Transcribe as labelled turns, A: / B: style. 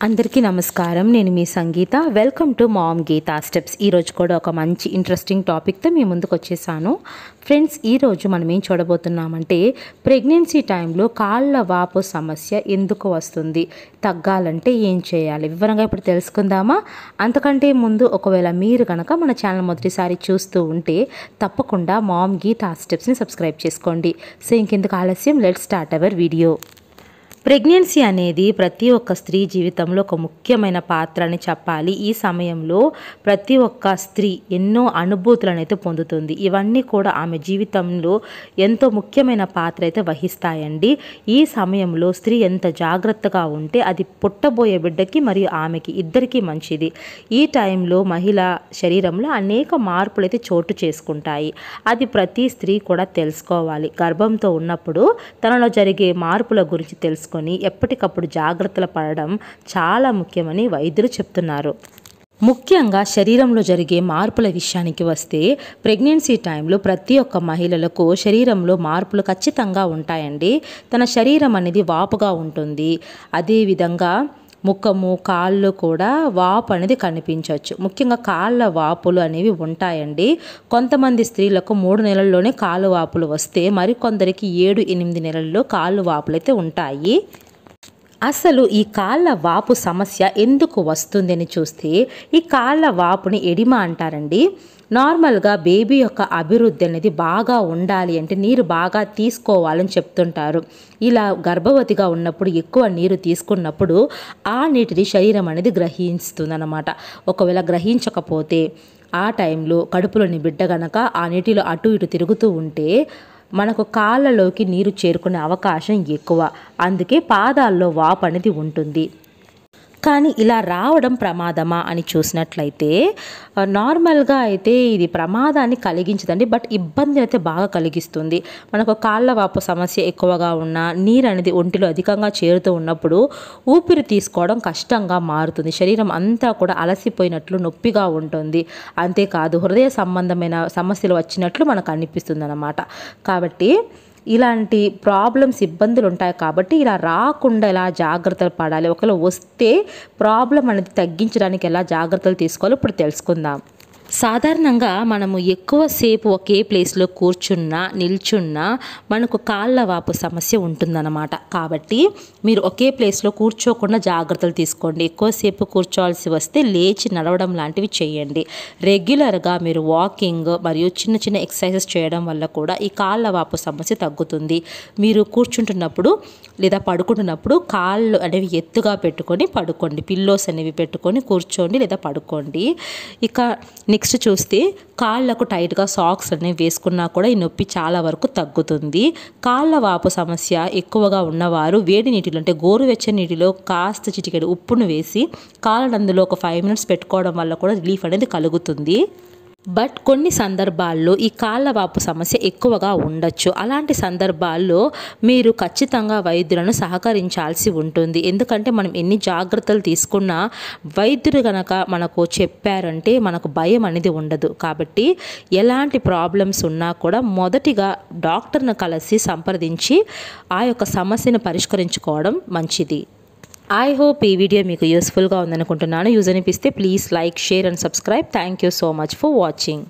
A: అందరికీ నమస్కారం. నేను మీ Sangeetha. Welcome to mom Geetha steps. ఈరోజు కూడా ఒక మంచి ఇంట్రెస్టింగ్ టాపిక్తో మీ ముందుకు వచ్చేసాను. ఫ్రెండ్స్, ఈరోజు మనం ఏం చూడబోతున్నామంటే ప్రెగ్నెన్సీ టైంలో కాళ్ళ వాపు సమస్య ఎందుకు వస్తుంది, తగ్గాలంటే ఏం చేయాలి, వివరంగా ఇప్పుడు తెలుసుకుందామా? అంతకంటే ముందు ఒకవేళ మీరు కనుక మన ఛానల్ మొదటిసారి చూస్తూ ఉంటే తప్పకుండా మామ్ గీతా స్టెప్స్ని సబ్స్క్రైబ్ చేసుకోండి. సో ఇంకెందుకు ఆలస్యం, let's start our video. Pregnancy అనేది ప్రతి ఒక్క స్త్రీ జీవితంలో ఒక ముఖ్యమైన పాత్ర అని చెప్పాలి. ఈ సమయంలో ప్రతి ఒక్క స్త్రీ ఎన్నో అనుభూతులను అయితే పొందుతుంది. ఇవన్నీ కూడా ఆమె జీవితంలో ఎంతో ముఖ్యమైన పాత్ర అయితే వహిస్తాయండి. ఈ సమయంలో స్త్రీ ఎంత జాగ్రత్తగా ఉంటే అది పుట్టబోయే బిడ్డకి మరియు ఆమెకి ఇద్దరికీ మంచిది. ఈ టైంలో మహిళ శరీరంలో అనేక మార్పులు అయితే చోటు చేసుకుంటాయి. అది ప్రతి స్త్రీ కూడా తెలుసుకోవాలి. గర్భంతో ఉన్నప్పుడు తనలో జరిగే మార్పుల గురించి తెలుసుకొని ఎప్పటికప్పుడు జాగ్రత్తలు పడడం చాలా ముఖ్యమని వైద్యులు చెప్తున్నారు. ముఖ్యంగా శరీరంలో జరిగే మార్పుల విషయానికి వస్తే ప్రెగ్నెన్సీ టైంలో ప్రతి ఒక్క మహిళలకు శరీరంలో మార్పులు ఖచ్చితంగా ఉంటాయండి. తన శరీరం అనేది వాపుగా ఉంటుంది. అదేవిధంగా ముఖము, కాళ్ళు కూడా వాపు అనేది కనిపించవచ్చు. ముఖ్యంగా కాళ్ళ వాపులు అనేవి ఉంటాయండి. కొంతమంది స్త్రీలకు 3 నెలల్లోనే కాళ్ళు వాపులు వస్తే మరికొందరికి 7-8 నెలల్లో కాళ్ళు వాపులు అయితే ఉంటాయి. అసలు ఈ కాళ్ళ వాపు సమస్య ఎందుకు వస్తుంది అని చూస్తే ఈ కాళ్ళ వాపుని ఎడిమా అంటారండి. నార్మల్గా బేబీ యొక్క అభివృద్ధి అనేది బాగా ఉండాలి అంటే నీరు బాగా తీసుకోవాలని చెప్తుంటారు. ఇలా గర్భవతిగా ఉన్నప్పుడు ఎక్కువ నీరు తీసుకున్నప్పుడు ఆ నీటిని శరీరం అనేది గ్రహిస్తుంది అన్నమాట. ఒకవేళ గ్రహించకపోతే ఆ టైంలో కడుపులోని బిడ్డ గనక ఆ నీటిలో అటు ఇటు తిరుగుతూ ఉంటే మనకు కాళ్ళలోకి నీరు చేరుకునే అవకాశం ఎక్కువ. అందుకే పాదాల్లో వాపు అనేది ఉంటుంది. కానీ ఇలా రావడం ప్రమాదమా అని చూసినట్లయితే నార్మల్గా అయితే ఇది ప్రమాదాన్ని కలిగించదండి, బట్ ఇబ్బంది అయితే బాగా కలిగిస్తుంది. మనకు కాళ్ళ వాపు సమస్య ఎక్కువగా ఉన్న నీరు అనేది ఒంటిలో అధికంగా చేరుతూ ఉన్నప్పుడు ఊపిరి తీసుకోవడం కష్టంగా మారుతుంది. శరీరం అంతా కూడా అలసిపోయినట్లు నొప్పిగా ఉంటుంది. అంతేకాదు హృదయ సంబంధమైన సమస్యలు వచ్చినట్లు మనకు అనిపిస్తుంది అన్నమాట. కాబట్టి ఇలాంటి ప్రాబ్లమ్స్, ఇబ్బందులు ఉంటాయి. కాబట్టి ఇలా రాకుండా ఎలా జాగ్రత్తలు పడాలి, ఒకవేళ వస్తే ప్రాబ్లం అనేది తగ్గించడానికి ఎలా జాగ్రత్తలు తీసుకోవాలో ఇప్పుడు తెలుసుకుందాం. సాధారణంగా మనము ఎక్కువసేపు ఒకే ప్లేస్లో కూర్చున్నా నిల్చున్నా మనకు కాళ్ళ వాపు సమస్య ఉంటుందన్నమాట. కాబట్టి మీరు ఒకే ప్లేస్లో కూర్చోకుండా జాగ్రత్తలు తీసుకోండి. ఎక్కువసేపు కూర్చోవాల్సి వస్తే లేచి నడవడం లాంటివి చేయండి. రెగ్యులర్గా మీరు వాకింగ్ మరియు చిన్న చిన్న ఎక్సర్సైజెస్ చేయడం వల్ల కూడా ఈ కాళ్ళ వాపు సమస్య తగ్గుతుంది. మీరు కూర్చుంటున్నప్పుడు లేదా పడుకుంటున్నప్పుడు కాళ్ళు అనేవి ఎత్తుగా పెట్టుకొని పడుకోండి. పిల్లోస్ అనేవి పెట్టుకొని కూర్చోండి లేదా పడుకోండి. ఇక నెక్స్ట్ చూస్తే కాళ్ళకు టైట్గా సాక్స్ అనేవి వేసుకున్నా కూడా ఈ నొప్పి చాలా వరకు తగ్గుతుంది. కాళ్ళ వాపు సమస్య ఎక్కువగా ఉన్నవారు వేడి నీటిలో అంటే గోరువెచ్చని నీటిలో కాస్త చిటికెడు ఉప్పును వేసి కాళ్ళను అందులో ఒక 5 మినిట్స్ పెట్టుకోవడం వల్ల కూడా రిలీఫ్ అనేది కలుగుతుంది. బట్ కొన్ని సందర్భాల్లో ఈ కాళ్ళ వాపు సమస్య ఎక్కువగా ఉండొచ్చు. అలాంటి సందర్భాల్లో మీరు ఖచ్చితంగా వైద్యులను సహకరించాల్సి ఉంటుంది. ఎందుకంటే మనం ఎన్ని జాగ్రత్తలు తీసుకున్నా వైద్యులు కనుక మనకు చెప్పారంటే మనకు భయం అనేది ఉండదు. కాబట్టి ఎలాంటి ప్రాబ్లమ్స్ ఉన్నా కూడా మొదటిగా డాక్టర్ను కలిసి సంప్రదించి ఆ యొక్క సమస్యను పరిష్కరించుకోవడం మంచిది. ఐ హోప్ ఈ వీడియో మీకు యూస్ఫుల్గా ఉందనుకుంటున్నాను. యూజ్ అనిపిస్తే please like, share and subscribe. Thank you so much for watching.